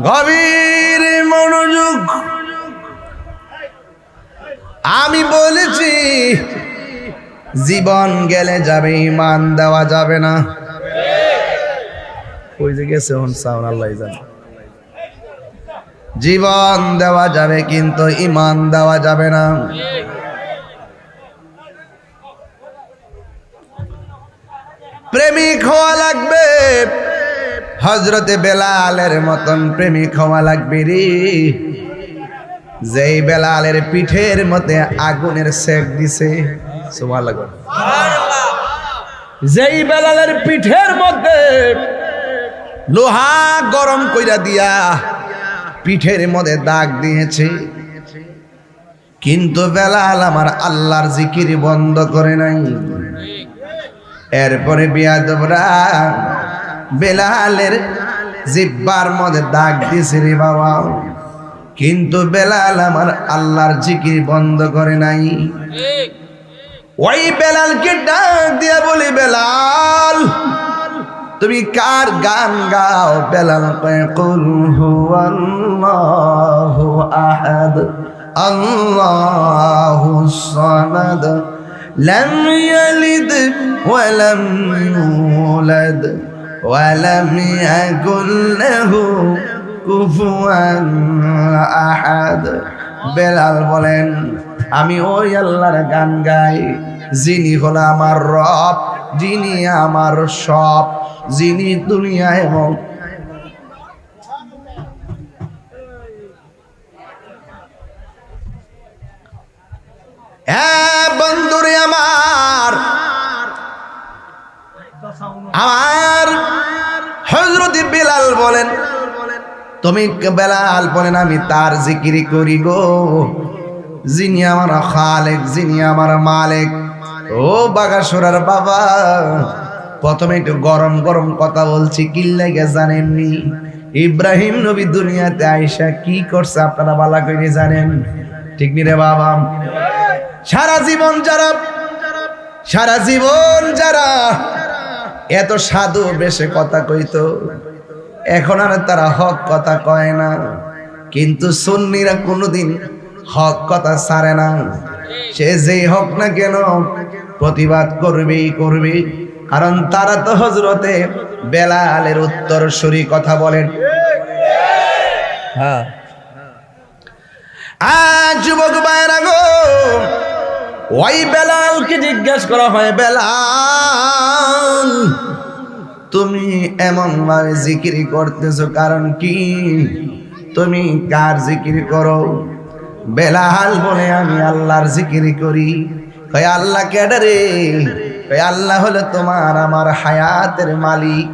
গভীর মনোযোগ। আমি বলেছি জীবন গেলে যাবে, ঈমান দেওয়া যাবে না। কই যে গেছে সাউন্ড আল্লাহ জানে। জীবন দেওয়া যাবে কিন্তু ঈমান দেওয়া যাবে না। প্রেমিক হওয়া লাগবে, হযরতে বেলালের মতন প্রেমিক হওয়া লাগবে রে। যেই বেলালের পিঠের মধ্যে আগুনের সেক দিছে, সুবহানাল্লাহ। যেই বেলালের পিঠের মধ্যে লোহা গরম কইরা দিয়া পিঠের মধ্যে দাগ দিয়েছে, কিন্তু বেলাল আমার আল্লাহর জিকির বন্ধ করে নাই। এরপরে বিয়াদবরা বেলালের জিহ্বার মধ্যে দাগ দিয়েছে রে বাবা, কিন্তু বেলাল আমার আল্লাহর জিকির বন্ধ করে নাই। ওই বেলালকে ডাক দিয়া বলি, বেলাল তুমি কার গান গাও? বেলাল কয় কুল হুয়াল্লাহু আহাদ আল্লাহুস সামাদ লাম ইয়ালিদ ওয়া লাম ইউলাদ ওয়া লাম ইয়াকুল লাহু কুফুয়ান আহাদ। বেলাল বলেন আমি ওই আল্লাহর গান গাই যিনি হলো আমার রব, যিনি আমার সব, যিনি দুনিয়া এবং বন্ধুরে আমার হযরত বেলাল বলেন, তুমি বেলাল বলেন আমি তার জিকির করি গো যিনি আমার খালেক, যিনি আমার মালিক। ও বাগাসুরার বাবা, প্রথমে একটু গরম গরম কথা বলছি, কি লাগে জানেননি? ইব্রাহিম নবী দুনিয়াতে আইসা কি করছে আপনারা ভালো করে জানেন, ঠিক নি রে বাবা? সারা জীবন যারা এত সাধু বেশে কথা কইতো, এখন আর তারা হক কথা কয় না। কিন্তু সুন্নিরা কোনোদিন হক কথা ছাড়ে না। সে যেই হক না কেন প্রতিবাদ করবে, কারণ তারা তো হযরতে বেলালের উত্তরসূরি। কথা বলেন। হ্যাঁ, আজ যুবক ভাইরা গো, ওই বেলালকে জিজ্ঞাসা করা হয়, বেলাল তুমি এমন ভাবে জিকির করতেছো কারণ কি? তুমি কার জিকির করো? বেলাল বলে আমি আল্লাহর জিকির করি। কয় আল্লাহ কেডা রে? কয় আল্লাহ হলো তোমার আমার হায়াতের মালিক,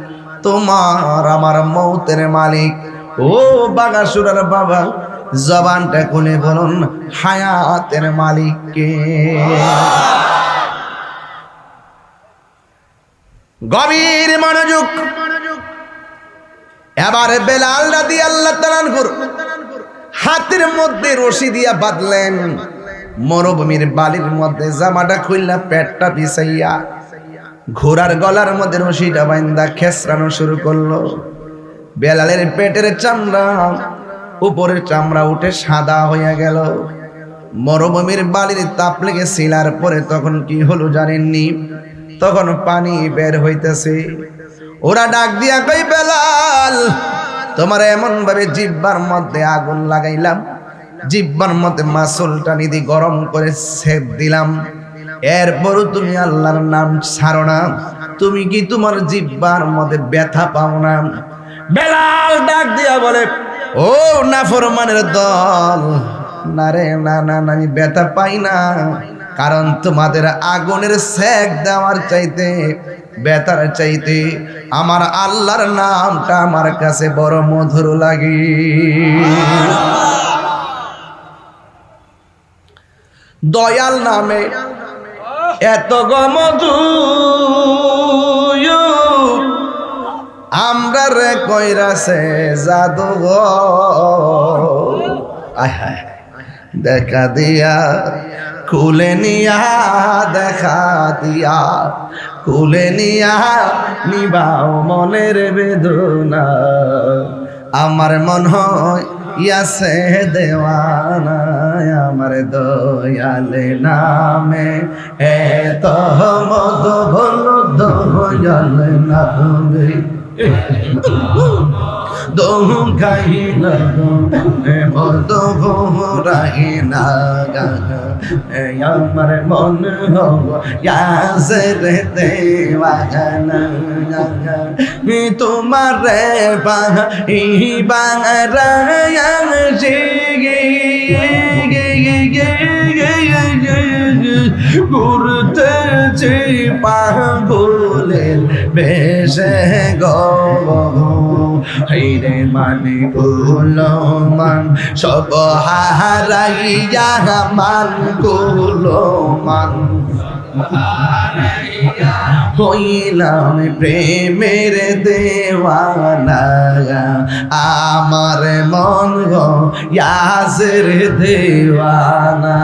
তোমার আমার মৌতের মালিক। ও বাগাসুরার বাবা, জবানটা খুলে বলুন হায়াতের মালিক কে? গভীর মনোযোগ। এবারে বেলাল রাদিয়াল্লাহু তাআলা আনহুর হাতের মধ্যে রশি দিয়া বাঁধলেন, মরুভূমির বালির মধ্যে জামাটা খুললা পেটটা পিছাইয়া ঘোড়ার গলার মধ্যে রশিটা বাইন্দা খেসরানো শুরু করলো। বেলালের পেটের চামড়া, উপরের চামড়া উঠে সাদা হইয়া গেল। মরুভূমির বালির তাপ লেগে শিলার পরে তখন কি হলো জানেননি? তখন পানি বের হইতেছে। ওরা ডাক দিয়া কই, বেলাল তোমার এমন ভাবে জিহ্বার মধ্যে আগুন লাগাইলাম, জিহ্বার মধ্যে মাসুলটা নিদি গরম করে সেক দিলাম, এরপরও তুমি আল্লাহর নাম ছাড়ো না, তুমি কি তোমার জিহ্বার মধ্যে ব্যথা পাও না? বেলাল ডাক দিয়া বলে, ও নাফরমানের দল, না রে না, আমি ব্যথা পাই না, কারণ তোমাদের আগুনের সেক দেওয়ার চাইতে, ব্যথার চাইতে আমার আল্লাহর নামটা আমার কাছে বড় মধুর লাগে। দয়াল নামে এত গমধু আমরা রে কইরাছে জাদু গো। দেখা দিয়া খুলে নিয়া, দেখা দিয়া খুলে নিয়া নিবাও মনের বেদনা, আমার মন হয় ইয়াসে দেওয়ানা আমার দয়াল নামে এত মত ভুল দয়াল নামে দোকাইনা বলতো ভোরাইনা আমার মন ইয়াসে দেওয়ানা তোমার ঘুরতেছে পাগলের বেশে গো হাইরে মানে গুলো মান সব হারাইয়া মান গুলো মান হইলাম প্রেমের দেওয়ানা আমার মন গো ইয়াসের দেওয়ানা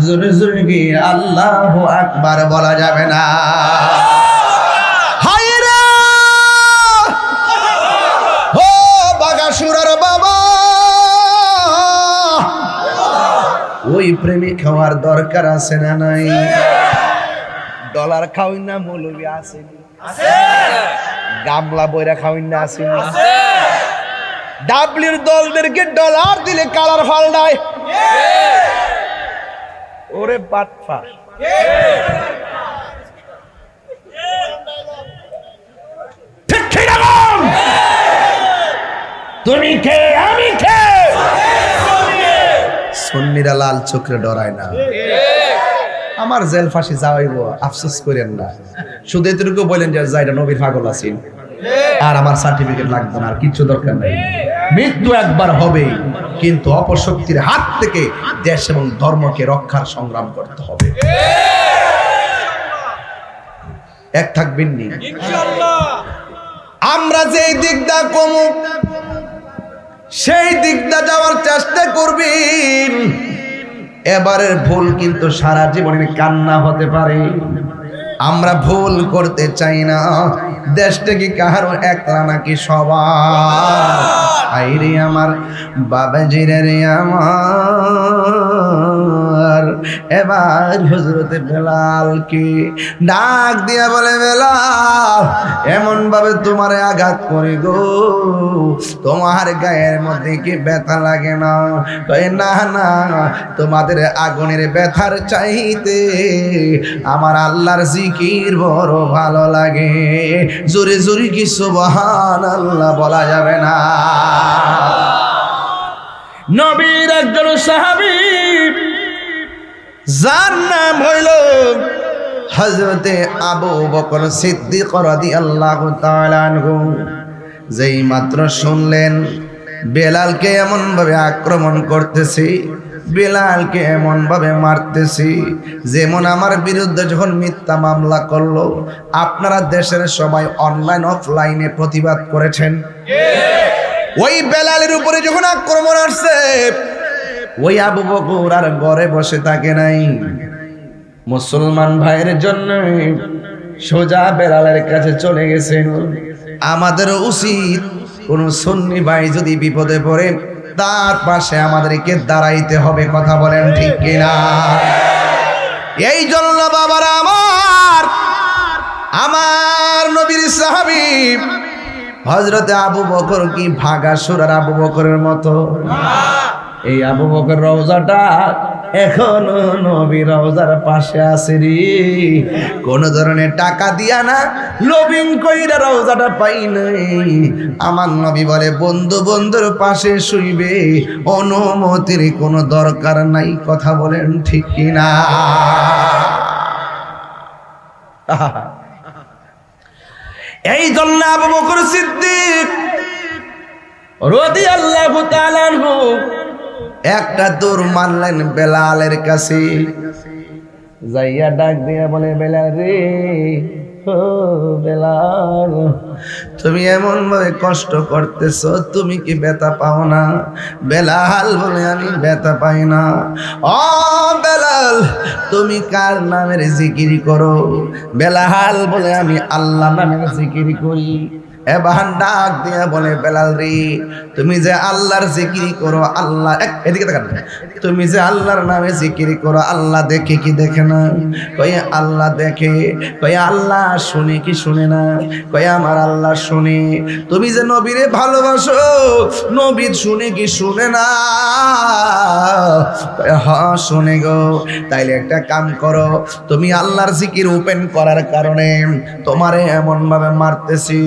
জোরে জোরে কি আল্লাহু আকবার বলা যাবে না হায়রে ও বাগাসুরার বাবা ওই প্রেমিক হওয়ার দরকার আছে না নাই ডলার খাওয়াই না মৌলবি আসেনি গামলা বইরা খাওয়াই না আসেনি ডাবলির দলদেরকে ডলার দিলে কালার ফাল্টায় ওরে বাটফা তুমি কে আমি কে সুন্নিরা লাল চোখে ডরায় না আমার জেল ফাঁসি যাওয়াইব আফসোস করেন না শুধু এতটুকু বলেন যে যাইটা নবীর পাগল আছেন আর আমার সার্টিফিকেট লাগবে না আর কিছু দরকার নাই মৃত্যু একবার হবে কিন্তু অপশক্তির হাত থেকে দেশ এবং ধর্মকে রক্ষার সংগ্রাম করতে হবে এক থাকবেন নি ইনশাআল্লাহ আমরা যেই দিকটা কমু সেই দিকটা যাওয়ার চেষ্টা করবেন এবারের ভুল কিন্তু সারা জীবনের কান্না হতে পারে আমরা ভুল করতে চাই না দেশটা কি কারো একলা নাকি সবার আইরে আমার বাবাজিরে রে আমার এবার হযরতে বেলালকে ডাক দিয়া বলে বেলাল এমন ভাবে তোমারে আঘাত করে গো তোমার গায়ের মধ্যে কি ব্যথা লাগে না কই না না তোমাদের আগুনের ব্যথার চাইতে আমার আল্লাহর জিকির বড় ভালো লাগে জোরে জোরে কি সুবহানাল্লাহ বলা যাবে না নবীর একজন সাহাবী যার নাম হইল হযরতে আবু বকর সিদ্দিক রাদিয়াল্লাহু তাআলা আনহু যেই মাত্র শুনলেন বেলালকে এমন ভাবে আক্রমণ করতেছে বেলালকে এমন ভাবে মারতেছি যেমন আমার বিরুদ্ধে যখন মিথ্যা মামলা করলো আপনারা দেশের সবাই অনলাইন অফলাইনে প্রতিবাদ করেছেন ওই বেলালের উপরে যখন আক্রমণ আসছে ওই আবু বকর আর ঘরে বসে থাকে নাই মুসলমান ভাইয়ের জন্য সোজা বেলালের কাছে চলে গেছেন আমাদের উচিত কোন সুন্নি ভাই যদি বিপদে পড়ে তার পাশে আমাদেরকে দাঁড়াইতে হবে কথা বলেন ঠিক কিনা এই জন্য বাবারা আমার নবীর সাহাবী হযরতে আবু বকর কি ভাগা সুরার আবু বকরের মতো এই আবু বকর রওজাটা এখনো নবী রওজার পাশে আছে রে কোন ধরনের টাকা দিয়া না লবিং কইরা রওজাটা পাই নাই আমার নবী বলে বন্ধু বন্ধুর পাশে শুইবে অনুমতির কোনো দরকার নাই কথা বলেন ঠিক কিনা এই জন্য আবু বকর সিদ্দিক রাদিয়াল্লাহু তাআলা আনহু একটা দৌড় মারলেন বেলালের কাছে যাইয়া ডাক দিয়া বলে বেলাল রে ও বেলাল তুমি এমন ভাবে কষ্ট করতেছো তুমি কি ব্যথা পাও না বেলাল বলে আমি ব্যথা পাই না ও বেলাল তুমি কার নামের জিকির করো বেলাল বলে আমি আল্লাহ নামের জিকির করি এবার ডাক দিয়া বলে বেলাল রে তুমি যে আল্লাহর জিকির করো আল্লাহ এদিকে তাকান তুমি যে আল্লাহর নামে জিকির করো আল্লাহ দেখে কি দেখে না কয় আল্লাহ দেখে কয় আল্লাহ শুনে কি শুনে না কয় আমার আল্লাহ শুনে তুমি যে নবীরে ভালোবাসো নবী শুনে কি শুনে না কয় হ্যাঁ শুনে গো তাইলে একটা কাম করো তুমি আল্লাহর জিকির ওপেন করার কারণে তোমারে এমন ভাবে মারতেছি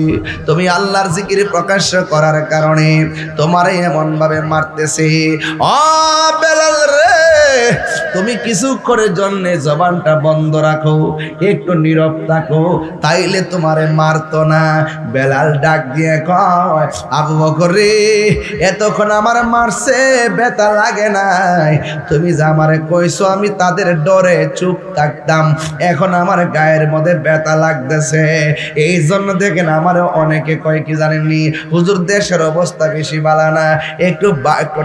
তুমি আল্লাহর জিকির প্রকাশ্য করার কারণে তোমারে এমন ভাবে মারতেছি ও বেলাল রে তুমি কিছু করে জন্য জবানটা বন্ধ রাখো একটু নীরব থাকো তাইলে তোমারে মারতো না বেলাল ডাক দিয়ে কয় আবু বকর রে এতক্ষণ আমার মারছে ব্যথা লাগে নাই তুমি যে আমারে কইছো আমি তাদের ডরে চুপ থাকতাম এখন আমার গায়ের মধ্যে ব্যথা লাগতেছে এই জন্য দেখেন আমার অনেকে কয় কি জানেননি হুজুর দেশের অবস্থা বেশি ভালো না একটু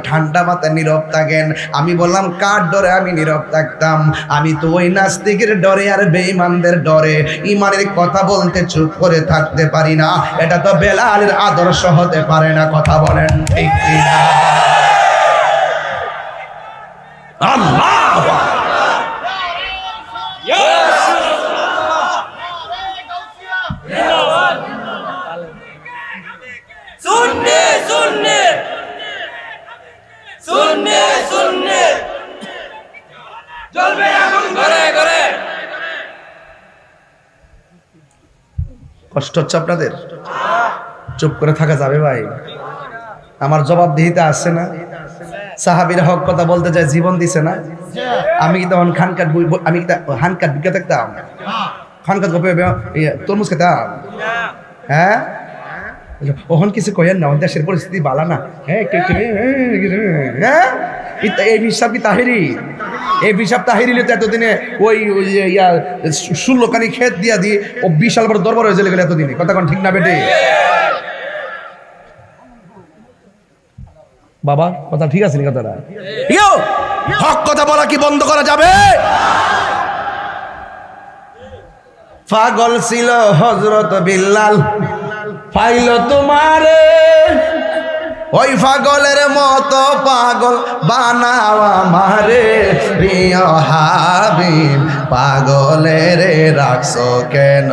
ঠান্ডা মাথায় নীরব থাকেন আমি বললাম কার ডরে আমি নীরব থাকতাম আমি তো ওই নাস্তিকের ডরে আর বেঈমানদের ডরে ইমানের কথা বলতে চুপ করে থাকতে পারি না এটা তো বেলালের আদর্শ হতে পারে না কথা বলেন ঠিক কিনা আল্লাহ सुनने सुनने सुनने सुनने चलबे আগুন ঘরে ঘরে কষ্ট হচ্ছে আপনাদের চুপ করে থাকা যাবে ভাই আমার জবাবদিহিতা আসছে না সাহাবীরা হক কথা বলতে যায় জীবন দিছে না আমি কি তখন খানকাট আমি কি হানকাট বিকে থাকতাম খানকাট গপে তরমুজ খেতাম হ্যাঁ ওহন কিছু কয়েন না দেশের পরিস্থিতি বালা না হ্যাঁ এই হিসাব কি তাহিরি এই হিসাব তাহিরি তো এতদিনে ওই 16 কানি ক্ষেত দিয়া দিয়ে ও বিশাল বড় দরবার হয়ে গেল এতদিনে কথা কোন ঠিক না বেটে বাবা কথা ঠিক আছে নি কথাটা হক কথা বলা কি বন্ধ করা যাবে পাগল ছিল হযরত বিল্লাল পাইল তোমারে ওই পাগলের মতো পাগল বানাও আমারে প্রিয় হাবিব পাগলের রাখছো কেন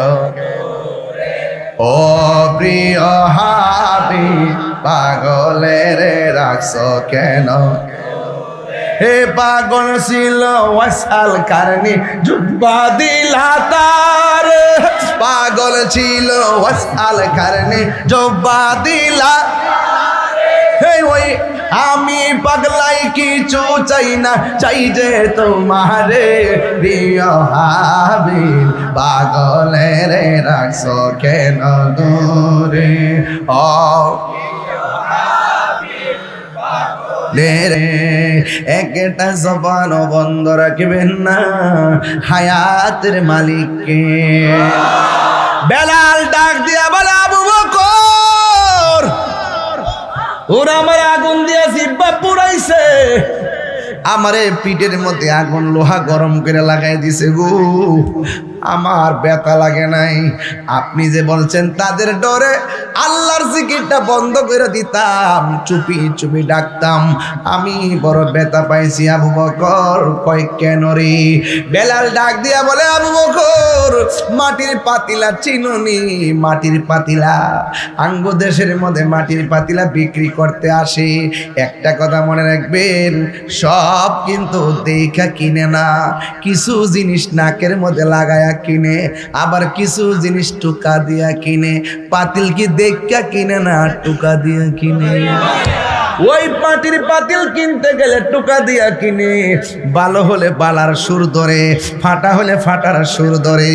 ও প্রিয় হাবিব পাগলের রাখছো কেন হে পাগল ছিল ওয়াসাল কারণে জুব্বা দিলা তার পাগল ছিল ওয়াসাল কারণে জুব্বা দিলা হে ওই আমি পাগলাই কিছু চাই না চাই যে তোমারে প্রিয় হাবিব পাগলের রাখছো কেন দূরে ও একটা জবান বন্ধ রাখবেন না হায়াতের মালিককে বেলাল ডাক দিয়া বলে আবু বকর ওরা আমার আগুন দিয়া জিব্বা পুরাইছে আমারে পিঠের মধ্যে আগুন লোহা গরম করে লাগাই দিছে গো আমার ব্যথা লাগে নাই আপনি যে বলছেন তাদের ডরে আল্লাহর জিকিরটা বন্ধ করে দিতাম চুপি চুপি ডাকতাম আমি বড় ব্যথা পাইছি আবু বকর কয় কেন রে বেলাল ডাক দিয়া বলে আবু বকর মাটির পাতিলা চিনুনি মাটির পাতিলা আঙ্গ দেশের মধ্যে মাটির পাতিলা বিক্রি করতে আসে একটা কথা মনে রাখবেন সব কিন্তু দেখা কিনে না কিছু জিনিস নাকের মধ্যে লাগায়া কিনে আবার কিছু জিনিস টুকা দিয়া কিনে পাতিল কি দেখা কিনে না টুকা দিয়া কিনে ওই মাটির পাতিল কিনতে গেলে টুকা দিয়া কিনে ভালো হলে বালার সুর ধরে ফাটা হলে ফাটার সুর ধরে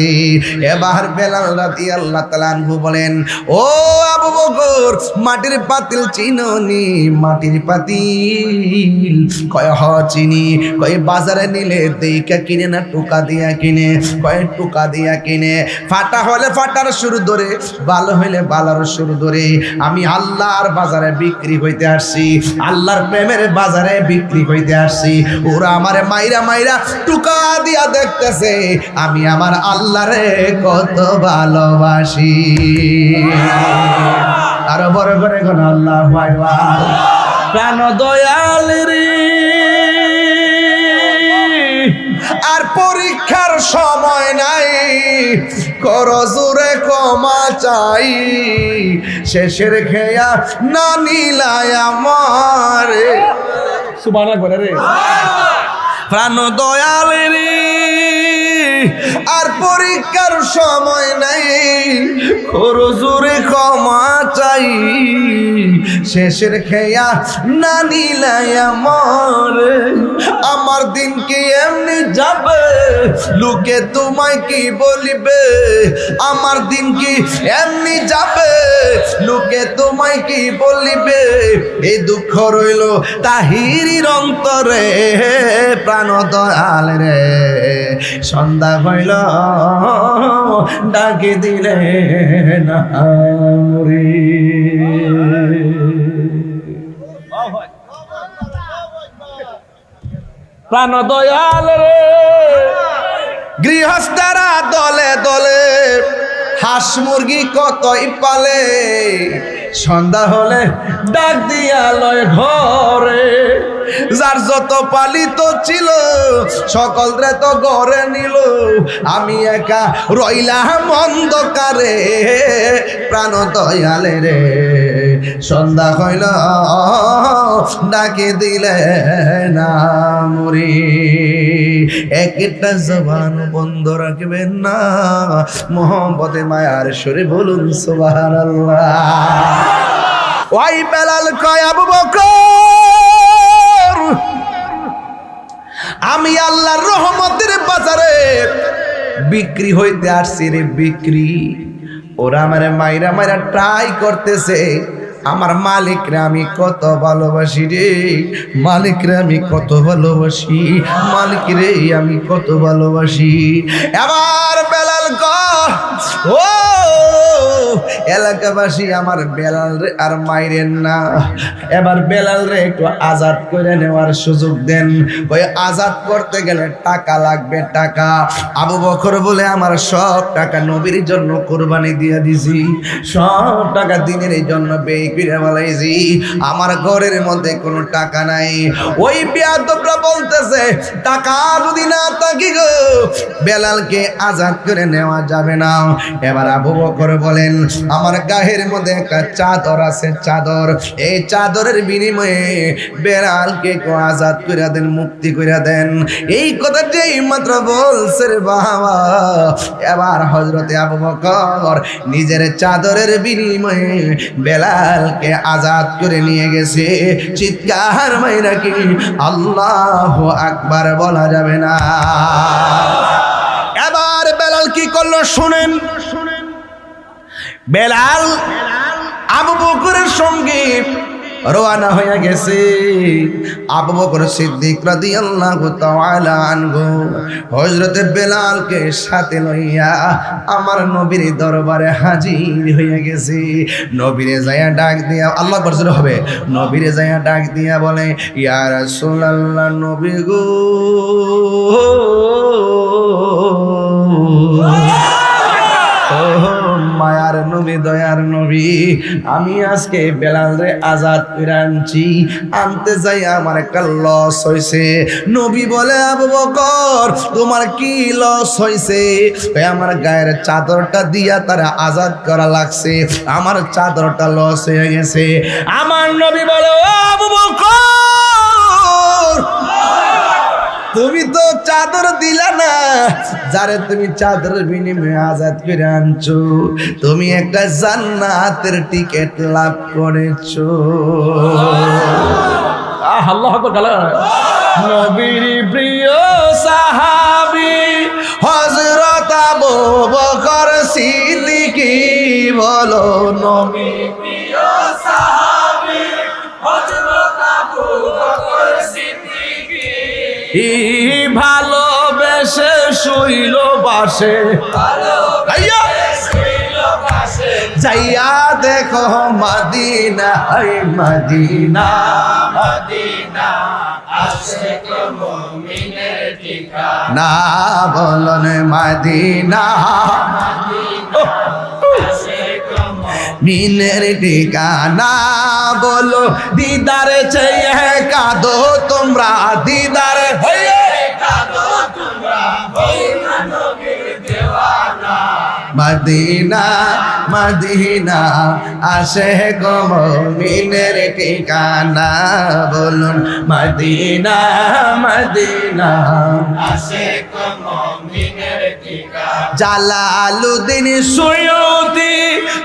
এবার বেলাল রাদিয়াল্লাহু তাআলা আনহু বলেন ও আবু বকর মাটির পাতিল চিনোনি মাটির পাতিল কয় হ চিনি কয় বাজারে নিলে দেখা কিনে না টুকা দিয়া কিনে কয় টুকা দিয়া কিনে ফাটা হলে ফাটার সুর ধরে ভালো হলে বালার সুর ধরে আমি আল্লাহর বাজারে বিক্রি হইতে আসছি আল্লাহর প্রেমের বাজারে বিক্রি হইতে আসছি। ওরা আমারে মাইরা মাইরা টুকা দিয়া দেখতেছে আমি আমার আল্লাহরে কত ভালোবাসি। আরো বড় করে কোন আল্লাহ প্রাণ দয়াল রে। আর পরীক্ষার সময় নাই, করো জোরে ক্ষমা চাই, শেষের খেয়া না নিলাই আমার। সুবহানাল্লাহ বলে রে প্রাণ দয়াল রে। আর পরীক্ষার সময় নাই, করো জোরে ক্ষমা চাই, শেষের খেয়া না নিলাই আমার। আমার দিন কি এমনি যাবে, লোকে তোমায় কি বলিবে? আমার দিন কি এমনি যাবে, লোকে তোমায় কি বলিবে? এই দুঃখ রইল তাহিরির অন্তরে প্রাণ দয়াল রে। সন্ধ্যা হইল ডাকে দিলে না মরি। প্রাণ দয়াল রে। গৃহস্থরা দলে দলে হাঁস মুরগি কতই পালে, সন্ধ্যা হলে ডাক দিয়া লয় ঘরে। যার যত পালিত ছিল সকলরে তো ঘরে নিল, আমি একা রইলাম অন্ধকারে প্রাণ দয়ালে রে। সন্ধ্যা হইল ডাকে দিলে না মরি। একটা জবান বন্ধ রাখবেন না, মোহাম্মদে মায়ার সুরে বলুন সুবহানাল্লাহ। ওই বেলাল কয় আবু বকর, আমি আল্লাহর রহমতের বাজারে বিক্রি হইতে আসছি রে বিক্রি। ওরা আমারে মাইরা মাইরা ট্রাই করতেছে, আমার মালিকরে আমি কত ভালোবাসি রে, মালিকরে আমি কত ভালোবাসি, মালিকরে আমি কত ভালোবাসি। এবার বেলাল কয় ও এলাকাবাসী আমার বেলাল রে আর মাইরেন না, এবার বেলাল রে একটু আজাদ করে নেওয়ার সুযোগ দেন। ওই আজাদ করতে গেলে টাকা লাগবে, টাকা। আবু বকর বলে আমার সব টাকা নবীর জন্য কোরবানি দিয়ে দিছি, সব টাকা দিনের এই জন্য ব্যয় করে বলাইছি, আমার ঘরের মধ্যে কোনো টাকা নাই। ওই বেয়াদবরা বলতেছে টাকা যদি না থাকি গো বেলালকে আজাদ করে নেওয়া যাবে না। এবার আবু বকর বলেন আমার গায়ের মধ্যে একটা চাদর আছে, চাদর, এই চাদরের বিনিময়ে বেলালকে আজাদ করে দেন, মুক্তি করে দেন। এই কথা যেই মাত্র বলছে রে বাবা, এবার হযরতে আবু বকর নিজের চাদরের বিনিময়ে বেলালকে আজাদ করে নিয়ে গেছে। চিৎকার মাইরা কি আল্লাহু আকবার বলা যাবে না। এবার বেলাল কি করলো শুনেন। বেলাল আবু বকরের সঙ্গে রওনা হয়ে গেছে। আবু বকর সিদ্দিক রাদিয়াল্লাহু তাআলা আনহু হযরতে বেলালকে সাথে লইয়া আমার নবীর দরবারে হাজির হয়ে গেছে। নবীরে যায়া ডাক দিয়া আল্লাহ বর্জর হবে, নবীরে যায়া ডাক দিয়া বলে ইয়া রাসূলুল্লাহ, নবী গো মায়ার নবী, দয়ার নবী, আমি আজকে বেলাল রে আজাদ করে আনছি, আনতে যাই আমার একটা লস হয়েছে। নবী বলে আবু বকর তোমার কি লস হয়েছে? আমার গায়ের চাদরটা দিয়া তারা আজাদ করা লাগছে, আমার চাদরটা লস হয়ে গেছে। আমার নবী বলে ও আবু বকর, তুমি তো চাদর দিলা না, যারে তুমি চাদরের বিনিময়ে আজাদ করে আনছো, তুমি একটা জান্নাতের টিকিট লাভ করেছো। আল্লাহু আকবার। নবীর প্রিয় সাহাবী হযরত আবু বকর সিদ্দিক, বলো নবীর প্রিয় সাহাবী হযরত আবু বকর সিদ্দিক, ভালোবেসে শুইল বাসে, যাইয়া দেখো মদিনা হায় মদিনা মদিনা আশিক মুমিনের ঠিকানা না বলুন মদিনা আশিক মিনের ঠিকানা বলো দিদার চেয়ে কাঁদো তোমরা দিদার হয়ে কাঁদো তোমরা ওই নবীর দেওয়ানা মদিনা মদিনা আসে গো মুমিনের ঠিকানা বলুন মদিনা মদিনা আশিক মুমিনের ঠিকানা জালালুদ্দিন সুয়ুতি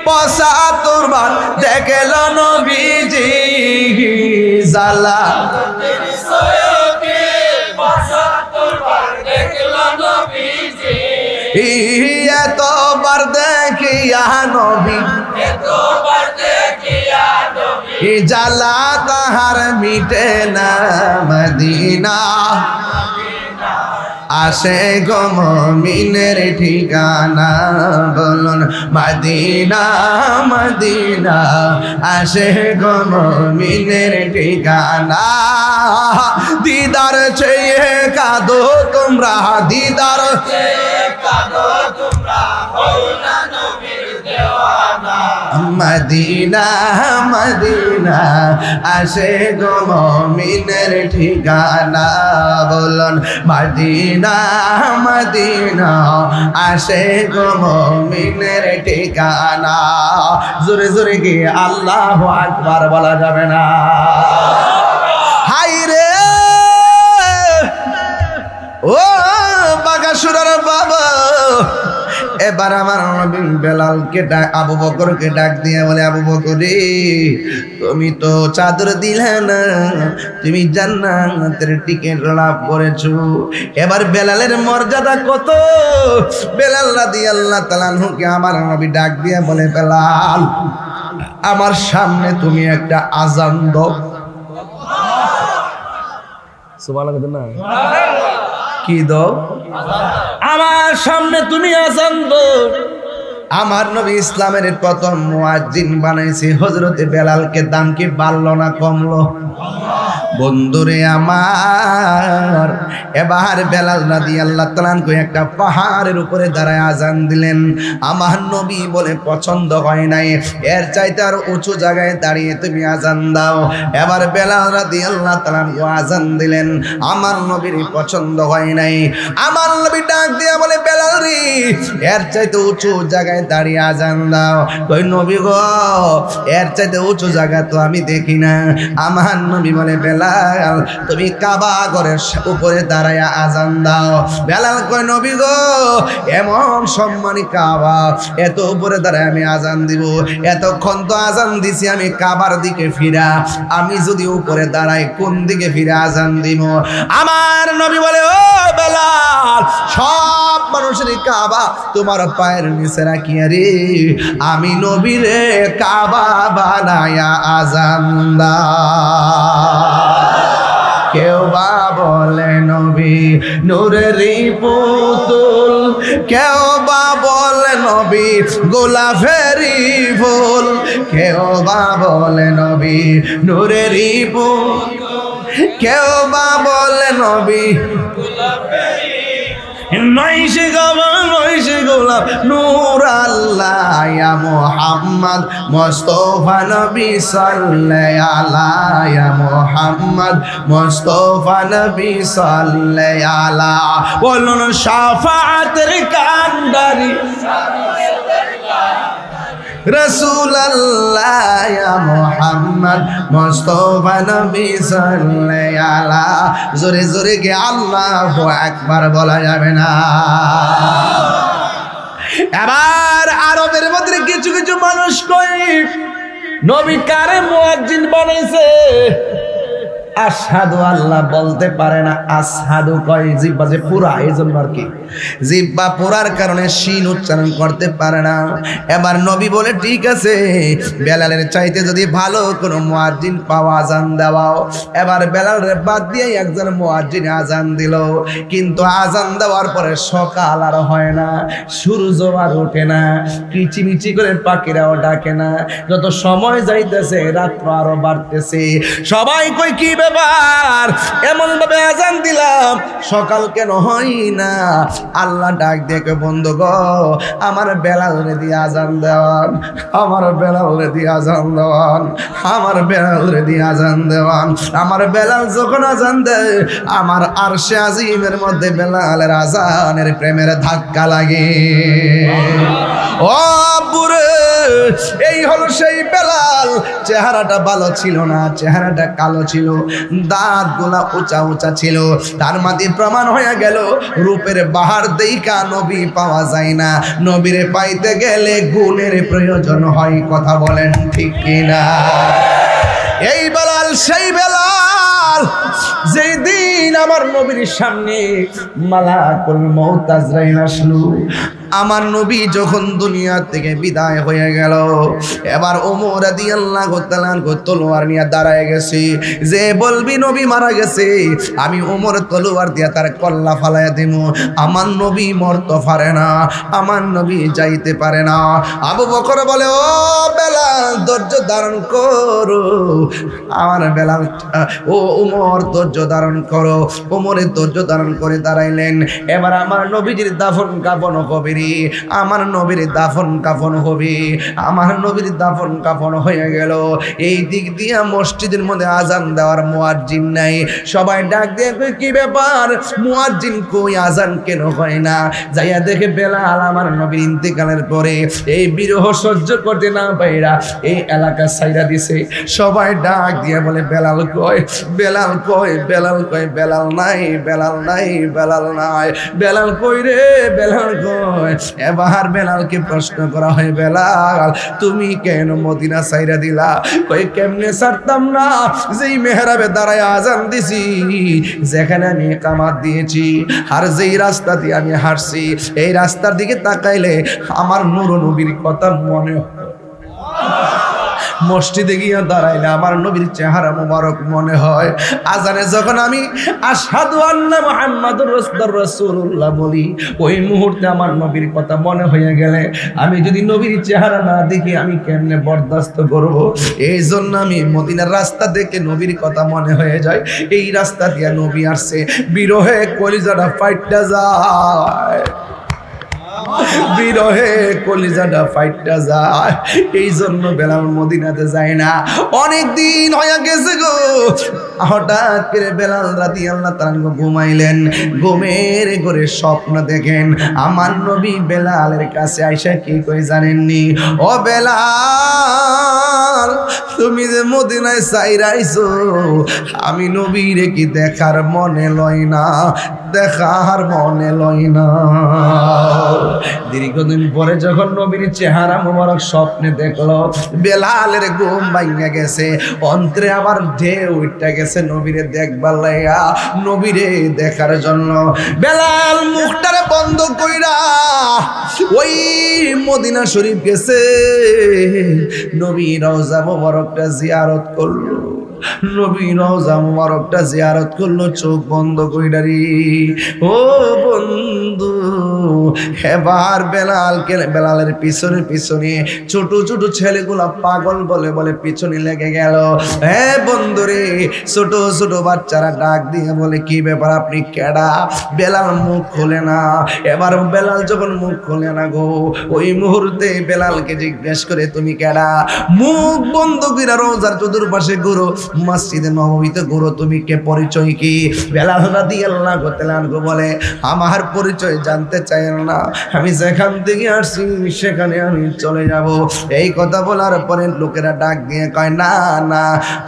৭৫ বার দেখল নবীজি তিনি সৈয়দকে ৭৫ বার দেখল নবীজি এতবার দেখিয়া নবী এতবার দেখিয়া নবী জালা তাহার মিটে না মদিনা আসে গো মুমিনের ঠিকানা বলুন মদিনা মদিনা আসে গো মুমিনের ঠিকানা দিদার চেয়ে কাঁদো তোমরা দিদার কাঁদো তোমরা ওই নবীর দেওয়ানা মদিনা মদিনা আসে গো মুমিনের ঠিকানা বলুন মদিনা মদিনা আসে গো মুমিনের ঠিকানা জোরে জোরে কি আল্লাহু আকবার বলা যাবে না হাই রে ও বাগাসুরার বাবা এবার আমার নবী বেলালকে ডাক আবু বকরকে ডাক দিয়ে বলে আবু বকর রে তুমি তো চাদর দিলে না তুমি জান্নাতের টিকিট লাভ করেছো এবার বেলালের মর্যাদা কত বেলাল রাদিয়াল্লাহু তাআলা আনহুকে আমার নবী ডাক দিয়ে বলে বেলাল আমার সামনে তুমি একটা আযান দাও সুবহানাল্লাহ না কি দাও আমার সামনে তুমি আযান দাও আমার নবী ইসলামের প্রথম মুয়াজ্জিন বানাইছে হযরতে বেলালকে দাম কি বাড়লো না কমলো বন্ধুরে আমার এবার বেলাল রাদিয়াল্লাহু তাআলা আনহু একটা পাহাড়ের উপরে দাঁড়ায় আযান দিলেন আমার নবী বলে পছন্দ হয় নাই এর চাইতে আর উঁচু জায়গায় দাঁড়িয়ে তুমি আযান দাও এবার বেলাল রাদিয়াল্লাহু তাআলা আনহু আযান দিলেন আমার নবীর পছন্দ হয় নাই আমার নবী ডাক দিয়া বলে বেলাল রে এর চাইতে উঁচু জায়গায় দাঁড়িয়ে আযান দাও কই নবী গো এর চাইতে উঁচু জায়গা তো আমি দেখি না আমার নবী বলে বেলাল তুমি কাবা ঘরের উপরে দাঁড়ায়া আযান দাও বেলাল কয় নবী গো এমন সম্মানী কাবা এত উপরে দাঁড়ায় আমি আযান দিব এতক্ষণ তো আযান দিছি আমি কাবার দিকে ফিরা আমি যদি উপরে দাঁড়াই কোন দিকে ফিরে আযান দিব আমার নবী বলে ও বেলাল সব মানুষের কাবা তোমার পায়ের নিচে রাখিয়া রে আমি নবীরে কাবা বানায়া আযান দাও কেউ বা বলে নবী নূরেরই পুতুল কেউ বা বলে নবী গোলাপেরই ফুল কেউ বা বলে নবী নূরেরই পুতুল কেউ বা বলে নবী নয়শে গোলাপ নূর আল্লাহ ইয়া মুহাম্মদ মুস্তাফা নবী সাল্লাল্লাহু আলাইহি ইয়া মুহাম্মদ মুস্তাফা নবী সাল্লাল্লাহু আলাইহি বলুন শাফাআতের কান্ডারি রাসূলুল্লাহ ইয়া মুহাম্মদ মুস্তাফা নবী সাল্লাল্লাহু আলাইহি জোরে জোরে কি আল্লাহু আকবার বলা যাবে না এবার আরবের মধ্যে কিছু কিছু মানুষ কই নবী কারে মুয়াজ্জিন বানাইছে আশহাদু আল্লাহ বলতে পারে না, আশহাদু কয়, জিহ্বা যে পুরা, এই জন্য আর কি জিহ্বা পুরার কারণে শিন উচ্চারণ করতে পারে না। এবার নবী বলে ঠিক আছে, বেলালের চাইতে যদি ভালো কোনো মুয়াজ্জিন পাওয়া, আজান দেওয়াও। এবার বেলালের বাদ দিয়ে একজন মুয়াজ্জিন আজান দিল, কিন্তু আজান দেওয়ার পরে সকাল আর হয় না, সূর্য আর ওঠে না, কিচিমিচি করে পাখিরাও ডাকে না, যত সময় যাইতেছে রাত্র আরো বাড়তেছে। সবাই কই কি ব্যাপার, এমন ভাবে আজান দিলাম সকাল কেন হয় না? আল্লাহ ডাক দেখে, বন্ধু গো, আমার বেলাল রে দিয়ে আজান দেওয়ান, আমার বেলাল রে দিয়ে আজান দেওয়ান, আমার বেলাল রে দিয়ে আজান দেওয়ান। আমার বেলাল যখন আজান দেয়, আমার আরশে আজিমের মধ্যে বেলালের আজানের প্রেমের ধাক্কা লাগে। ও বুড়ে, এই হলো সেই বেলাল। চেহারাটা ভালো ছিল না, চেহারাটা কালো ছিল, দাঁতগুলা উঁচা উঁচা ছিল। তার মাঝে প্রমাণ হয়ে গেল রূপের বাহার দেইকা নবী পাওয়া যায় না, নবীরে পাইতে গেলে গুণের প্রয়োজন হয়। কথা বলেন ঠিক কিনা? এই বেলাল সেই বেলাল যেই দিন আমার নবীর সামনে মালাকুল মউত আজরাইল আসলো। আমার নবী যখন দুনিয়া থেকে বিদায় হয়ে গেল, এবার ওমর রাদিয়াল্লাহু তাআলা তলোয়ার নিয়ে দাঁড়ায় গেছে। যে বলবি নবী মারা গেছে, আমি ওমর তলোয়ার দিয়া তার কল্লা ফালাইয়া দিব। আমার নবী মরতে পারে না, আমার নবী যাইতে পারে না। আবু বকর বলে, ও বেলাল ধৈর্য ধারণ করো। আমার বেলাল, ও ওমর ধৈর্য ধারণ করো। ওমরের ধৈর্য ধারণ করে দাঁড়াইলেন। এবার আমার নবীজির দাফন কাফন হবে, আমার নবীর দাফন কাফন হবে। আমার নবীর দাফন কাফন হয়ে গেল। এই দিক দিয়া মসজিদের মধ্যে আজান দেওয়ার মুয়াজ্জিন নাই। সবাই ডাক দিয়ে, কি ব্যাপার, মুয়াজ্জিন কই, আজান কেন হয় না? যাইয়া দেখে বেলাল আমার নবীর ইন্তেকালের পরে এই বিরহ সহ্য করতে না পাইরা এই এলাকা ছাইরা দিছে। সবাই ডাক দিয়ে বলে, বেলাল কই, বেলাল কই, বেলাল কই, বেলাল নাই, বেলাল নাই, বেলাল নাই, বেলাল কই রে, বেলাল কই। এবার বেলালকে প্রশ্ন করা হয়, বেলাল তুমি কেন মদিনা ছাইরা দিলা? কই কেমনে ছাড়তাম না, যেই মেহরাবে দাঁড়ায় আজান দিছি, যেখানে আমি ইকামত দিয়েছি, আর যেই রাস্তা দিয়ে আমি হাঁটছি, এই রাস্তার দিকে তাকাইলে আমার নূর নবীর কথা মনে হয়। মসজিদে গিয়ে দাঁড়াইলে আমার নবীর চেহারা মুবারক মনে হয়। আজানে যখন আমি আশহাদু আন্না মুহাম্মাদুর রাসূলুল্লাহ বলি, ওই মুহূর্তে আমার নবীর কথা মনে হয়ে গেলে আমি যদি নবীর চেহারা না দেখি আমি কেমনে বরদাস্ত করব? এই জন্য আমি মদিনার রাস্তা দেখে নবীর কথা মনে হয়ে যায়। এই রাস্তা দিয়ে নবী আসছে, বিরহে কলিজাটা ফাইটটা যায়, বিরহে কলিজাটা ফাইটটা যায়। এই জন্য বেলাল মদিনাতে যায় না। অনেক দিন হয়ে গেছে গো, হঠাৎ করে বেলাল রাদিয়াল্লাহু তাআলা ঘুমাইলেন। ঘুমের ঘরে স্বপ্ন দেখেন আমার নবী বেলালের কাছে আইসা কি কই জানেননি? ও বেলাল, তুমি যে মদিনায় চাইরাইছো, আমি নবীরে কি দেখার মনে লয় না, দেখার মনে লয় না। দীর্ঘদিন পরে যখন নবীর চেহারা মোবারক স্বপ্নে দেখলো, বেলালের ঘুম ভাঙা গেছে, অন্তরে আবার ঢেউ উঠে গেছে নবীরে দেখবার লাইগা, নবীরে দেখার জন্য। বেলাল মুখটারে বন্ধ কইরা ওই মদিনা শরীফ গেছে, নবী রওজা মোবারকটা জিয়ারত করলো, নবী রওজা মুবারকটা জিয়ারত করলো চোখ বন্ধ কইরা রে। ও বন্ধু, এবার বেলালের পিছনে পিছনে ছোট ছোট ছেলেগুলা পাগল বলে বলে পিছনে লেগে গেল। হ্যাঁ বন্ধু রে, ছোট ছোট বাচ্চারা ডাক দিয়ে বলে, কি ব্যাপার, আপনি কেডা? বেলাল মুখ খোলে না। এবার বেলাল যখন মুখ খোলে না গো, ওই মুহূর্তে বেলালকে জিজ্ঞেস করে, তুমি কেডা? মুখ বন্ধ কইরা রওজার চতুর্পাশে ঘুরো, মসজিদে নববীতে ঘুরো, তুমি কে, পরিচয় কি? বেলাল রাদিয়াল্লাহু তাআলা বলে, আমার পরিচয় জানতে চাই না, আমি যেখান থেকে আসছি সেখানে আমি চলে যাব। এই কথা বলার পরে লোকেরা ডাক দিয়ে কয়, না না,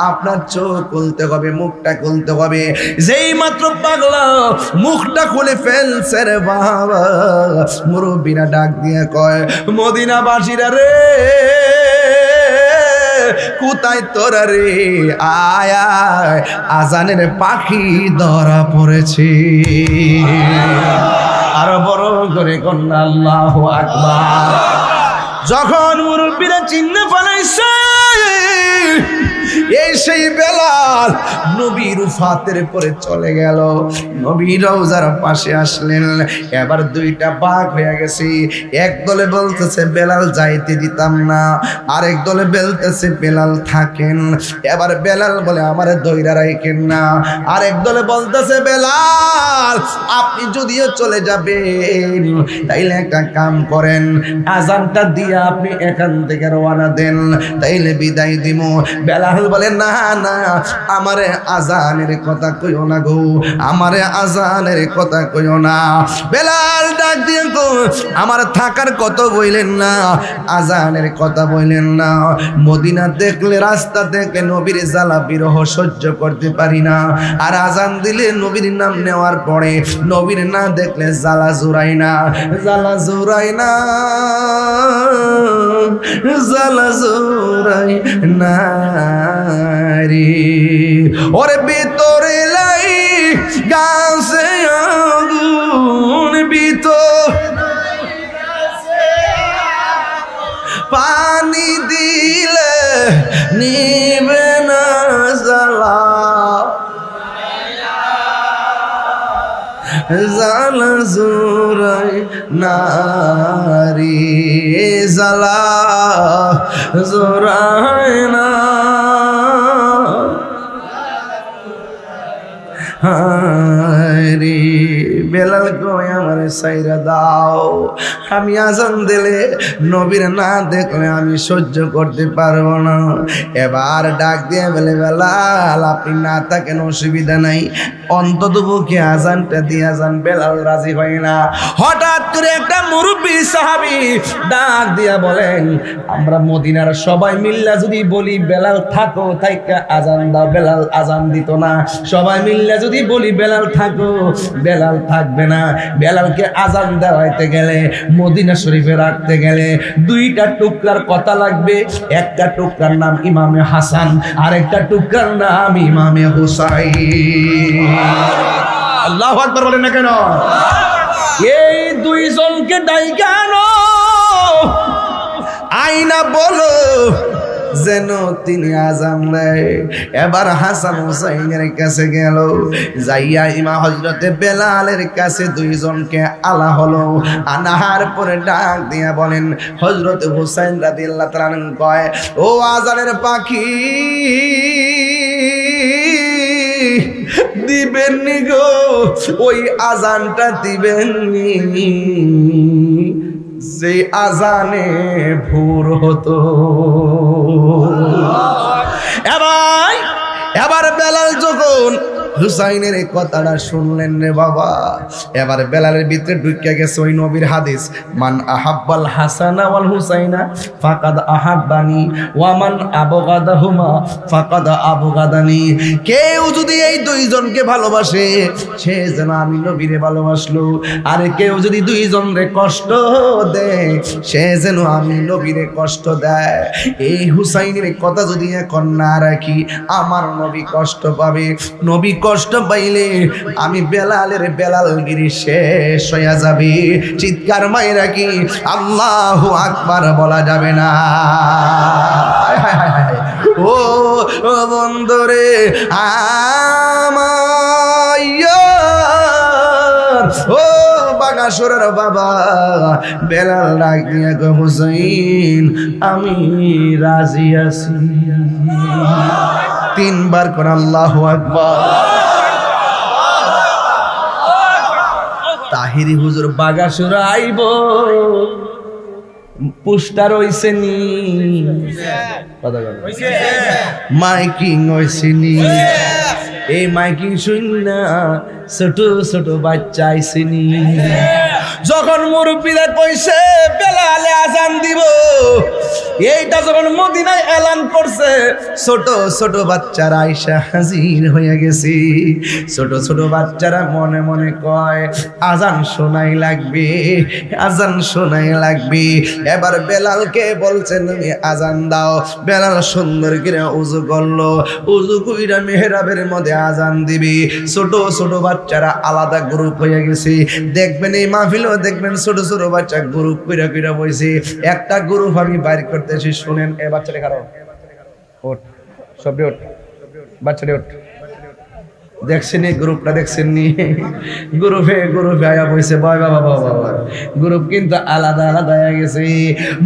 আপনার চোখ খুলতে হবে, মুখটা খুলতে হবে। যেই মাত্র পাগলা মুখটা খুলে ফেলছে রে বাবা, মুরব্বীরা ডাক দিয়ে কয়, মদিনাবাসীরা রে, কোথায় তোরা রে, আয় আয়, আজানের পাখি ধরা পড়েছে। আরো বড় করে কন্যা আল্লাহু আকবার। যখন মুরব্বীরা চিহ্ন ফেলাইছে, এই সেই বেলাল নবীর উফাতের পরে চলে গেল, নবী রওজার পাশে আসলেন। এবার দুইটা ভাগ হয়ে গেছে, এক দলে বলতেছে বেলাল যাইতে দিতাম না, আরেক দলে বলতেছে বেলাল থাকেন। এবার বেলাল বলে আমারে দইরা রাখেন না, আরেক দলে বলতেছে বেলাল আপনি যদিও চলে যাবেন তাইলে একটা কাম করেন, আজানটা দিয়ে আপনি এখান থেকে রওনা দেন, তাইলে বিদায় দিব। বেলাল বলে না না, আমারে আজানের কথা কইও না গো, আমারে আজানের কথা কইও না। বেলাল ডাক দিয়ে গো, আমার থাকার কথা বইলেন না, আজানের কথা বইলেন না। মদিনা দেখলে, রাস্তা দেখলে নবীর জ্বালা বিরহ সহ্য করতে পারি না, আর আজান দিলে নবীর নাম নেওয়ার পরে নবীর না দেখলে জ্বালা জোড়াই না, জ্বালা জোড়াই না, জ্বালা জোড়াই না রে। ওরে ভিতরে লাই গাছে আগুন, ভিতর পানি দিলে নিবে না জ্বালা, জ্বালা জোড়াই নারী, জ্বালা জোড়াই না রে। বেলাল কই আমারে সাইরা দাও, আমি আজান দিলে নবীর না দেখলে আমি সহ্য করতে পারবো না। এবার ডাক দিয়ে বলে বেলাল আপনি না থাকেন অসুবিধা নাই, অন্তত পক্ষে আজানটা দিয়ে যান। বেলাল রাজি হয় না। হঠাৎ করে একটা মুরব্বী সাহাবী ডাক দিয়া বলেন আমরা মদিনার সবাই মিল্লা যদি বলি বেলাল থাকো থাইকা আজান দাও, বেলাল আজান দিত না। সবাই মিল্লা যদি বলি বেলাল থাকো, বেলাল থাকবে না। বেলালকে আজান দেওয়াইতে গেলে, মদিনা শরীফে রাখতে গেলে দুইটা টুকরার কথা লাগবে। একটা টুকরার নাম ইমামে হাসান, আর একটা টুকরার নাম ইমামে হুসাইন। আল্লাহু আকবার বলেন না কেন? এই দুইজনকে ডাইকা আনো, আইনা বলো যেন তিনি আজান দেয়। এবার হাসান হুসাইনের কাছে গেল, যাইয়া ইমাম হযরতে বেলালের কাছে দুইজনকে আলা হলো। আনাহার পরে ডাক দিয়া বলেন হযরতে হুসাইন রাদিয়াল্লাহু তাআলা আনহু কয়, ও আজানের পাখি দিবেন নি গো, ওই আজানটা দিবেন নি যে আজানে ভোর হতো। এবার বেলাল যখন হুসাইনের এই কথাটা শুনলেন রে বাবা, এবার বেলালের ভিতরে ঢুকে গেছে ওই নবীর হাদিস, মান আহাব্বাল হাসানা ওয়াল হুসাইনা ফাকাদ আহাব্বানি ওয়া মান আবগাদাহুমা ফাকাদ আবগাদানি। কেউ যদি এই দুইজনকে ভালোবাসে সে যেন আমি নবীরে ভালোবাসলো, আর কেউ যদি দুইজনরে কষ্ট দেয় সে যেন আমি নবীরে কষ্ট দেয়। এই হুসাইনের কথা যদি এখন না রাখি আমার নবী কষ্ট পাবে। নবী কষ্ট পাইলে আমি বেলালের বেলালগিরি শেষ হয়ে যাবে। চিৎকার মাইরা কি আল্লাহু আকবার বলা যাবে না? ও বন্ধুরে আমার, ও বাগাসুরের বাবা বেলাল ডাক দিয়া কয় হুসাইন আমি রাজি আছি। তিনবার করে আল্লাহু আকবার। তাহিরি হুজুর বাগাসুরা আইব, পোস্টার হইছে নি, মাইকিং হইছে নি। এই মাইকিং শুন না ছোট ছোট বাচ্চা আইসিনি যখন মুরব্বীরা কইছে বেলালে আজান দিব এইটা যখন মদিনায় এলান করছে ছোট ছোট বাচ্চারা আইসা হাজির হয়ে গেছে ছোট ছোট বাচ্চারা মনে মনে কয় আজান শোনাই লাগবে আজান শোনাই লাগবে এবার বেলালকে বলছেন তুমি আজান দাও বেলাল সুন্দর করে উযু করলো উযু কইরা মেহরাবের মধ্যে আজান দিবি ছোট ছোট বাচ্চারা আলাদা গ্রুপ হয়ে গেছে দেখবেন এই মাহফিলও দেখবেন ছোট ছোট বাচ্চা গ্রুপ কইরা কইরা বইছে একটা গ্রুপ আমি বাইর করতেছি শুনেন এ বাচ্চাটা কারো ওঠ সবটি ওঠ বাচ্চাটি ওঠ দেখছেন এই গ্রুপটা দেখছেন নি গ্রুপে আয়া বইছে ভয় বাবা বাবা গ্রুপ কিন্তু আলাদা আলাদা হয়ে গেছে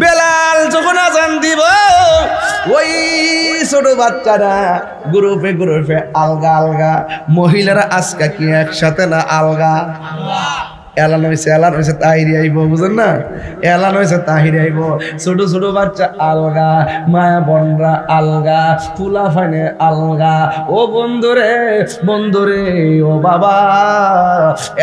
বেলাল যখন আজান দিব ওই ছোট বাচ্চারা গ্রুপে আলগা আলগা মহিলারা আজকে কি একসাথে না আলগা এলান হয়েছে তাহিরি আইব বুঝেন না এলান হয়েছে তাহিরি আইব ছোট ছোট বাচ্চা আলগা মায়া বনরা আলগা ফুলা ফাইনে আলগা ও বন্ধুরে ও বাবা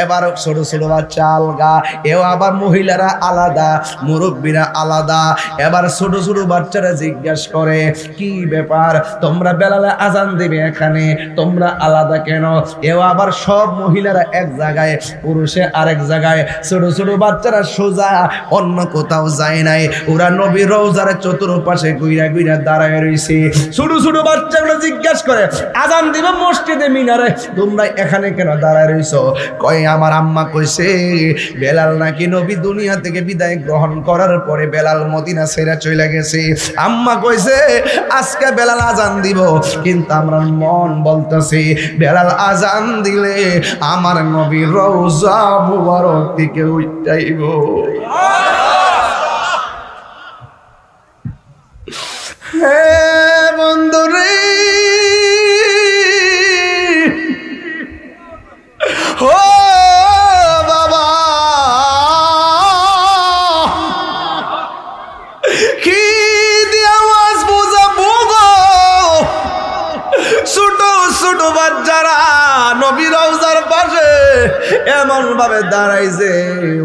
এবার ছোট ছোট বাচ্চা আলগা এও আবার মহিলারা আলাদা মুরব্বীরা আলাদা এবার ছোট ছোট বাচ্চারা জিজ্ঞাসা করে কি ব্যাপার তোমরা বেলালে আজান দেবে এখানে তোমরা আলাদা কেন এও আবার সব মহিলারা এক জায়গায় পুরুষে আরেক জায়গায় ছোট ছোট বাচ্চারা সোজা অন্য কোথাও যায় নাই ওরা নবীর রওজার চতুর্পাশে গুইরা গুইরা দাঁড়ায় রইছে ছোট ছোট বাচ্চাগুলো জিজ্ঞাসা করে আজান দিবে মসজিদে মিনারে তোমরা এখানে কেন দাঁড়ায় রইছো কয় আমার আম্মা কইছে বেলাল নাকি নবী দুনিয়া থেকে বিদায় গ্রহণ করার পরে বেলাল মদিনা ছেড়ে চলে গেছে আম্মা কইছে আজকে বেলাল আজান দিব কিন্তু আমার মন বলতেছে বেলাল আজান দিলে আমার নবীর রওজা মুবারক থেকে উঠাইব হে বন্ধুরে ও বাবা কি দিয়ে আওয়াজ বুঝাবো গো ছোট ছোট বাচ্চারা নবী রওজার পাশে এমন ভাবে দাঁড়াইছে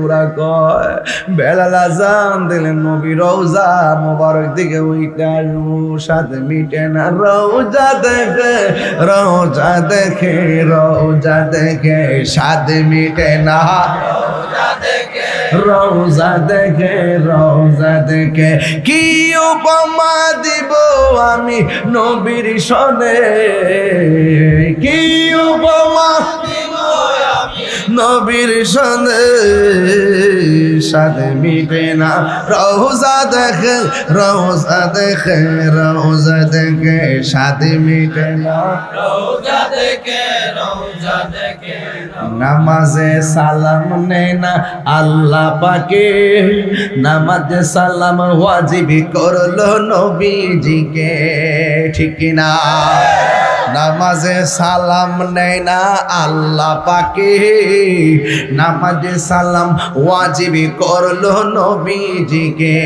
ওরা কয় বেলাল আজান দিলেন নবী রওজা মোবারক দিকে উইটা আসবো সাথে মিটে না রওজা দেখে সাথে মিটে না রওজা দেখে কি উপমা দিব আমি নবীর সনে কি উপমা নবীর সনে সাথে মিটে না রওজা দেখে সাথে মিটে না নামাজে সালাম নেয় না আল্লাহ পাকে নামাজে সালাম ওয়াজিবি করলো নবীজিকে ঠিক না নামাজে সালাম নেয় না আল্লাহ পাকে নামাজে সালাম ওয়াজিবি করলো নবীজিকে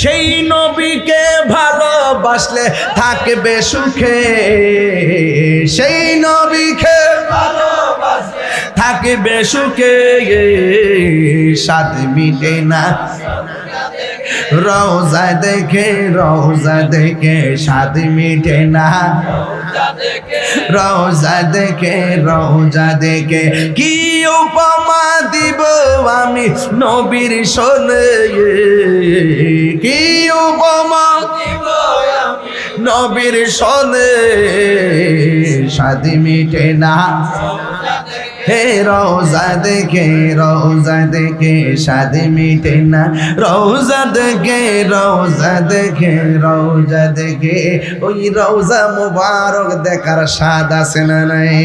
সেই নবীকে ভালোবাসলে থাকবে সুখে সেই নবীকে ভালোবাসলে থাকবে সুখে সাথে মিটে না রওজা দেখে সাথে মিটে না রওজা দেখে কি উপমা দিব আমি নবীর সনে কি উপমা দিব আমি নবীর সনে সাথে মিটে না হে রওজা দেখে সাথে মিটে না রওজা দেখে ওই রওজা মুবারক দেখার স্বাদ আছে না নাই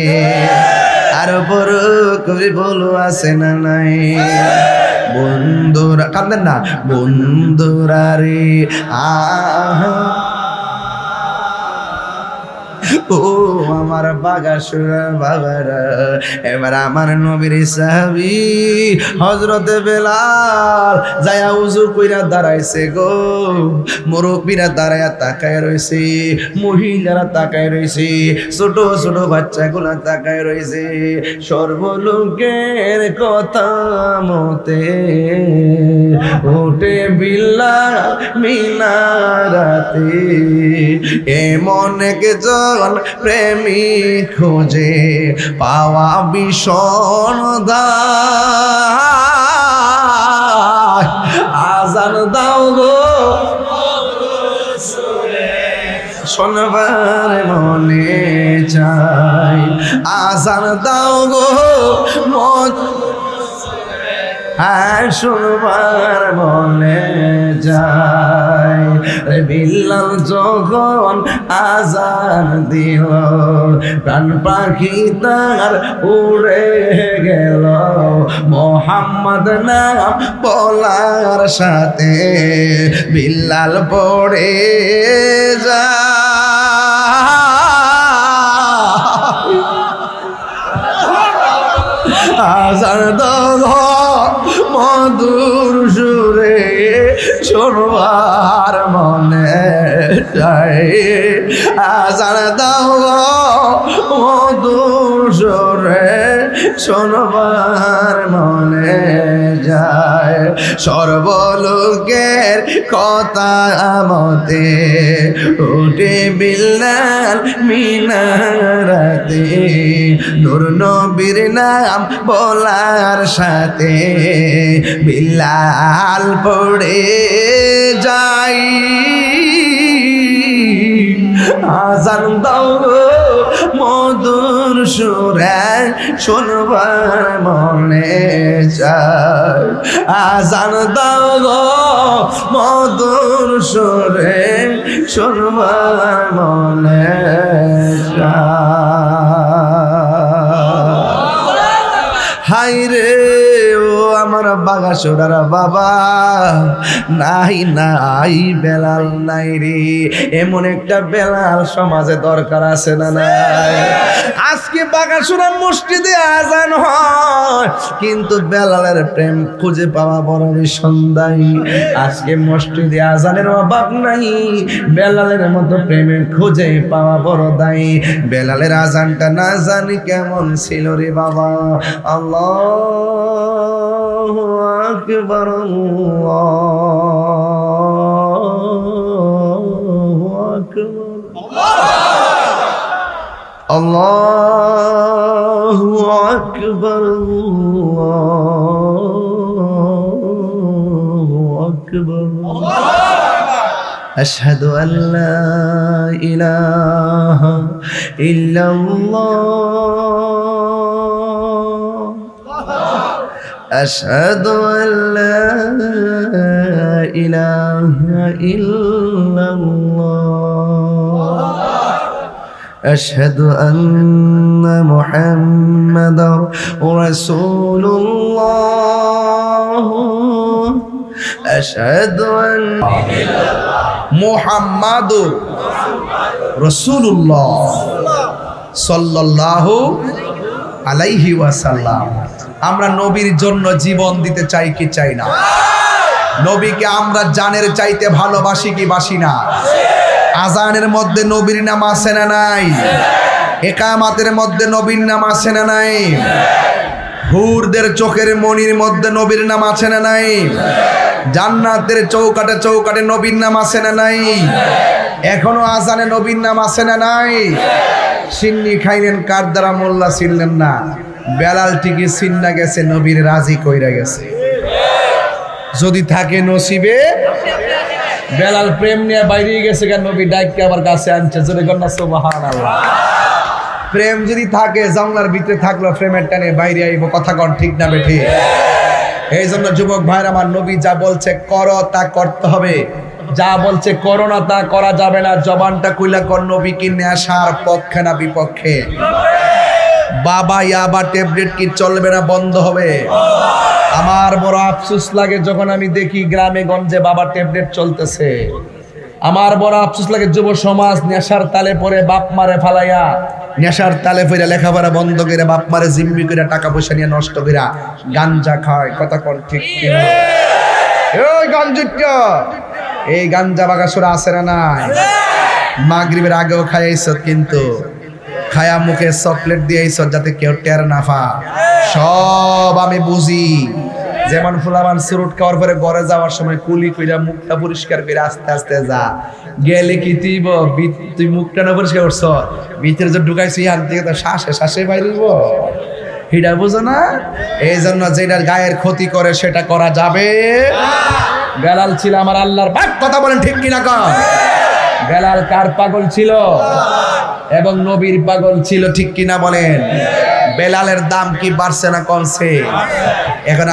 আর বড় করে বলো আছে না নাই বন্ধুরা কাঁদেন না বন্ধুরা রে ও আমার বাগাসুরা বাবারা, এবার আমার নবীর সাহাবী হযরত বেলাল যায়া উযু কইরা দাঁড়াইছে গো। মুরব্বীরা দাঁড়ায়া তাকায় রইছে, মহিলারা তাকায় রইছে, ছোট ছোট বাচ্চাগুলা তাকায় রইছে। সর্বলোকের কথা মতে ওঠে বিল্লাল মিনারাতে, এমন একজন প্রেমিক খোঁজে পাওয়া ভীষণ দায়। আজান দাও গো শোনবার মনে চাই, আজান দাও গো শুনবার মনে যায়। বিল্লাল যখন আজান দিল, প্রাণ পাখি তার উড়ে গেল, মোহাম্মদ নাম বলার সাথে বিল্লাল পড়ে যায়। আজান দাও মধুর সুরে শোনবার মনে যায়, আজান দাও মধুর সুরে শোনবার মনে যায়। সর্বলোকের কথা মতে ওঠে বিল্লাল মিনারাতে, নূর নবীর নাম বলার সাথে বিল্লাল পড়ে যাই। আজান দাও মধুর সুরে শোনবার মনে চায়, আজান দাও মধুর সুরে শোনবার মনে চায়। হাই রে ও আমার বাগাসুরার বাবা, নাই নাই বেলাল নাই রে, এমন একটা বেলাল সমাজে দরকার আছে না নাই? আজকে বাগাসুরা মসজিদে আজান হয়, কিন্তু বেলালের প্রেম খুঁজে পাওয়া বড় সন্ধ্যায়। আজকে মসজিদে আজানের অভাব নাই, বেলালের মতো প্রেমের খুঁজে পাওয়া বড় দায়ী। বেলালের আজানটা না জানি কেমন ছিল রে বাবা। আল্লাহু আকবার, আল্লাহু আকবার, আল্লাহু আকবার, আল্লাহু আকবার। আশহাদু আল্লা ইলাহা ইল্লাল্লাহ, আশহাদু আল্লা ইলাহা ইল্লাল্লাহ, আশহাদু আন্না মুহাম্মাদার রাসূলুল্লাহ, আশহাদু আন্না মুহাম্মাদুর রাসূলুল্লাহ সাল্লাল্লাহু আলাইহি ওয়াসাল্লাম। আমরা নবীর জন্য জীবন দিতে চাই কি চাই না? নবীকে আমরা জানের চাইতে ভালোবাসি কি বাসি না? আজানের মধ্যে নবীর নাম আছে না নাই? একামাতের মধ্যে নবীর নাম আছে না নাই? হুরদের চোখের মনির মধ্যে নবীর নাম আছে না নাই? জান্নাতের চৌকাটে চৌকাটে নবীর নাম আছে না নাই? এখনো আজানে নবীর নাম আছে না নাই? সিন্নি খাইলেন কার দ্বারা মোল্লা ছিলেন না, বেলাল ঠিকই সিন্না গেছে, নবীর রাজি কইরা গেছে। যদি থাকে নসিবে, বেলাল প্রেম নিয়ে বাইরে গেছে, কেন নবী ডাইকে আবার কাছে আনছে। জোরে কন্যা সুবহানাল্লাহ। প্রেম যদি থাকে, জানলার ভিতরে থাকলো, প্রেমের টানে বাইরে আইব। কথা কন ঠিক না বেঠি? এই জন্য যুবক ভাইরা, আমার নবী যা বলছে করো তা করতে হবে, যা বলছে করো না তা করা যাবে না। জবানটা কইলা কর, নবী কি নেশার পক্ষে না বিপক্ষে? বাবা ইয়াবা ট্যাবলেট কি চলবে না বন্ধ হবে? আমার বড় আফসোস লাগে যখন আমি দেখি গ্রামে গঞ্জে বাবা ট্যাবলেট চলতেছে। আমার বড় আফসোস লাগে যুব সমাজ নেশার তালে পরে বাপ মারে ফালাইয়া, নেশার তালে পরে লেখাপড়া বন্ধ করে বাপ মারে জিম্মি করে টাকা পয়সা নিয়ে নষ্ট করে গাঞ্জা খায়। কথা কোন ঠিক কিনা? ওই গাঞ্জুটা, এই গাঞ্জা বাগাসুরা আছে না নাই? মাগরিবের আগেও খাইছ, কিন্তু খায়া মুখে চকলেট দিয়েছ যাতে কেউ টের না পা। সব আমি বুঝি। যেমন ফুলামান সুরুট খাওয়ার পরে ঘরে যাওয়ার সময় কুলি কইরা মুখটা পরিষ্কার করে আস্তে আস্তে যা, গেলে কি তুই মুখটা না পরিষ্কার করছ, ভিতরে যে ঢুকাইছি হাত থেকে তো শ্বাসে শ্বাসে বাইরিব, হিডা বুঝো না? এই জন্য যেটার গায়ের ক্ষতি করে সেটা করা যাবে। বেলাল ছিল আমার আল্লাহর পাক, কথা বলেন ঠিক কিনা কন? বেলাল কার পাগল ছিল? এবং নবীর পাগল ছিল, ঠিক কিনা বলেন? বেলালের দাম কি বাড়ছে না কমছে? এখন